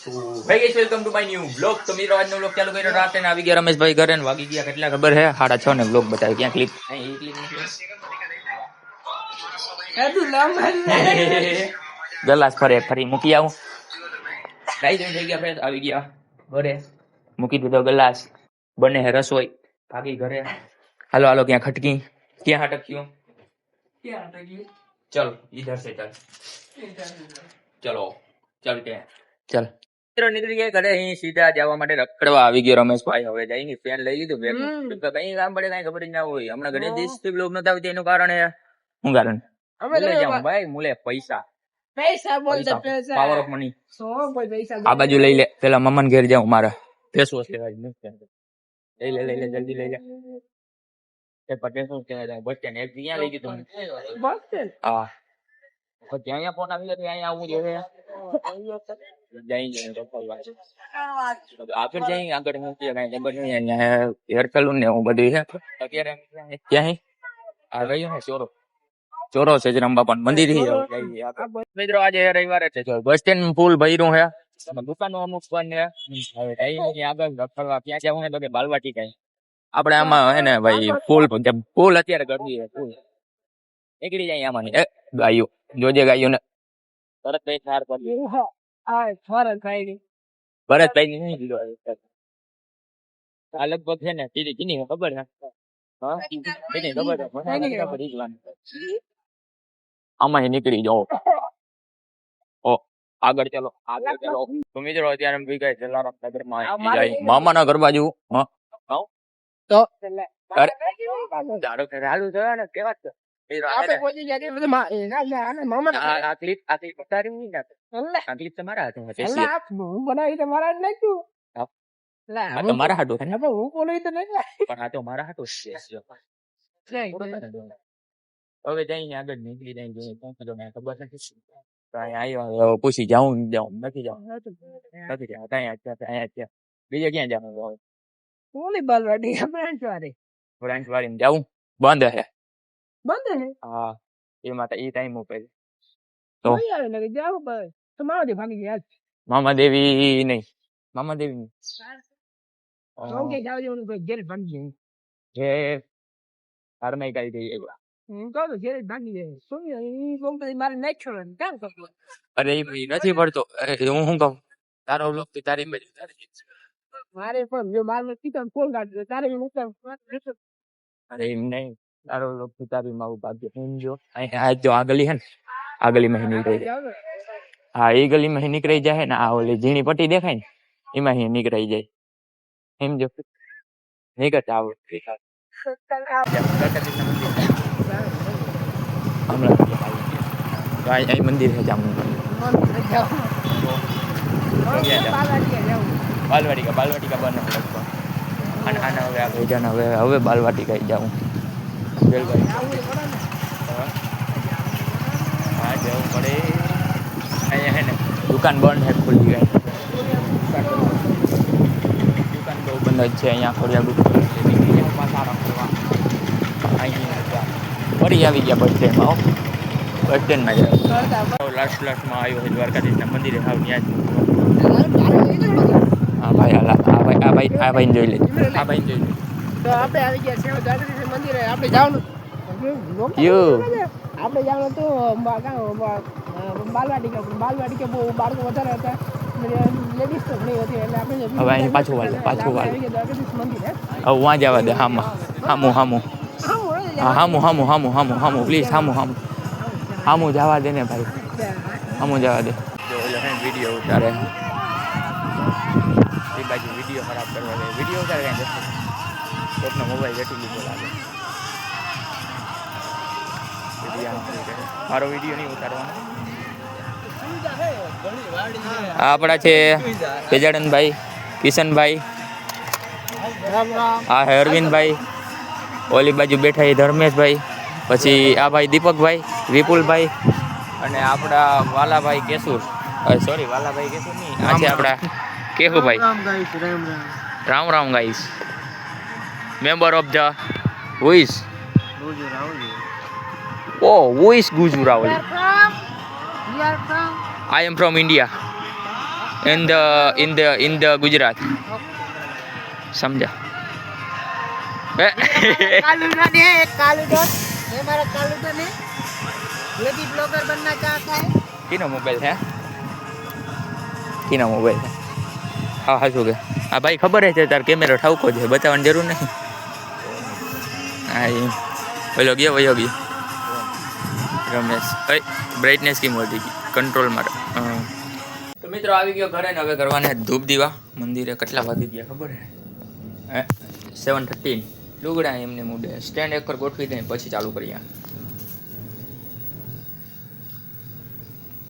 ભાઈ ગઈસ welcome to my new blog. તો મિત્રો આજનો બ્લોગ ચાલુ કર્યો રાતે ને આવી ગયા રમેશભાઈ ઘરે ને વાગી ગયા કેટલા ખબર હે 6:30 ને બ્લોગ બતાવ્યો. ક્યાં ક્લિપ ગલાસ ફરી મૂકી આવું. ગાઈ થઈ ગયા ફ્રેશ આવી ગયા ઘરે મૂકી દીધો ગલાસ. બને હે રસોઈ ભાગી ઘરે. હાલો હાલો ક્યાં ખટકી ક્યાં હટક્યું ચલ ઇધર સે ચલ ચલો ચલતે ચલ મિત્રો નીકળી ગયા ઘરે. અહીં સીધા જવા માટે રખડવા આવી ગયો રમેશભાઈ. હવે જઈ પેન લઈ લીધું કઈ કામ પડે કઈ ખબર જ ના હોય. હમણાં ઘણી દિવસથી બ્લોગ નતા આવતી એનું કારણ શું કારણ ભાઈ મુલે પૈસા પાવર ઓફ મની. આ બાજુ લઈ લે પેલા મમ્મા ઘેર જાઉં મારે ફેસ વોશ લેવા લઈ લે જલ્દી લઈ લે. ફેસ વોશ લેવા બસ સ્ટેન્ડ એક ક્યાં લઈ ગયું હા ત્યાં ફોન આવી ગયો અહીંયા આવવું જોઈએ. આગળ જઈ આગળ હેર સલૂન ને એવું બધું છે. અત્યારે ક્યાં આ રહ્યો ને ચોરો છે જરંબા પણ મંદિર મિત્રો આજે રવિવારે છે. બસ સ્ટેન્ડ ફૂલ ભર્યું છે. દુકાનો અમુક પણ આગળ રખડવા ક્યાં જવું ને તો કે બાલવાટી કઈ આપડે આમાં હે ને ભાઈ ફૂલ અત્યારે ગરમી છે. ફૂલ નીકળી જાય આમાં ગાયો જોજે ગાયો ને તરત કઈ સાર કરી ભરતભાઈ નહીં દીધો આ લગભગ છે ને કીની ખબર છે આમાં નીકળી જાઓ. આગળ ચલો તો મિત્રો અત્યારે જલારામ નગર માં મામા ના ઘર બાજુ કેવા હવે જઈને આગળ નીકળી જાય ખબર નથી પૂછી જાઉં નથી જાઉં બીજે ક્યાં જાઉં બ્રાન્ચ વાળી જાઉં બંધ હે હા એ માટે એ ટાઈમ ઉપર તો મામા દેવી નહીં ઘરમાં કઈ ગઈ અરે નથી પડતો. હું શું કઉ તારો બ્લોગ તારી મારે અરે એમ નહીં તારો બ્લોગ તારી મારું ભાગ્ય સમજો. જો આ ગલી હે ને આ ગલીમાં નીકળી જાય. હા એ ગલીમાં નીકળી જાય ને આ ઓલી ઝીણી પટ્ટી દેખાય ને એમાં નીકળી જાય સમજો નીકળતા હમણાં મંદિર છે બાલવાટિકા બને અને આના હવે આગળ જાને હવે બાલવાટિકા જાઉં હા જવું પડે. અહીંયા હે ને દુકાન બંધ છે ખુલ્લી ગઈ દુકાન બહુ બંધ જ છે અહીંયા ફરી આવી ગયા બસ સ્ટેન્ડમાં બસ સ્ટેન્ડમાં લાસ્ટમાં આવ્યો છે દ્વારકાધીશના મંદિરે હાવ ત્યાં જ. હા ભાઈ આ ભાઈ જોઈ લે આ ભાઈ જોઈ લે તો આપણે આવી ગયા છે દ્વારકાધીશ મંદિરે. આપણે જવાનું તો બાલવાટિકા બહુ બાળકો વધારે હતા લેડીઝ તો ઘણી હતી એટલે આપણે હવે અહીં પાછું વાળ હવે વાં જવા દે હામું પ્લીઝ હામું જવા દે ને ભાઈ હામું જવા દે. વિડીયો ઉતારે એ બાજુ વિડીયો ખરાબ કરવા દે વિડીયો ઉતારે કઈ કોકનો મોબાઈલ વેઠી લીધો લાગે. મારો વિડીયો નહીં ઉતારવાનો. આપણા છે તેજાડનભાઈ કિશનભાઈ આ અરવિંદભાઈ ઓલી બાજુ બેઠા એ ધર્મેશભાઈ પછી આ ભાઈ દીપકભાઈ વિપુલભાઈ અને આપણા વાલાભાઈ કેશુર વાલાભાઈ કેશુર નહીં આ છે આપણા Keshubhai. Ram guys member of the house who is Guju Rawal? I am from India. in the Gujarat. समझा? कालूडन है, एक कालूडन ये हमारा कालूडन है, ये भी ब्लॉगर बनना चाहता है. किनो मोबाइल है? किनो मोबाइल है? हाँ हाँ શું કે આ ભાઈ ખબર છે તાર કેમેરો ઠાવકો છે બતાવવાની જરૂર નહીં. હા એ ઓલો ગયો વયો ગયો રમેશ. બ્રાઇટનેસ કેમ વધી ગઈ કંટ્રોલ મારો. તો મિત્રો આવી ગયો ઘરે ને હવે કરવાને ધૂપ દીવા મંદિરે. કેટલા વાગી ગયા ખબર છે? 7:13. લુગડા એમને મૂડે સ્ટેન્ડ એક પર ગોઠવી દઈએ પછી ચાલુ કરીએ.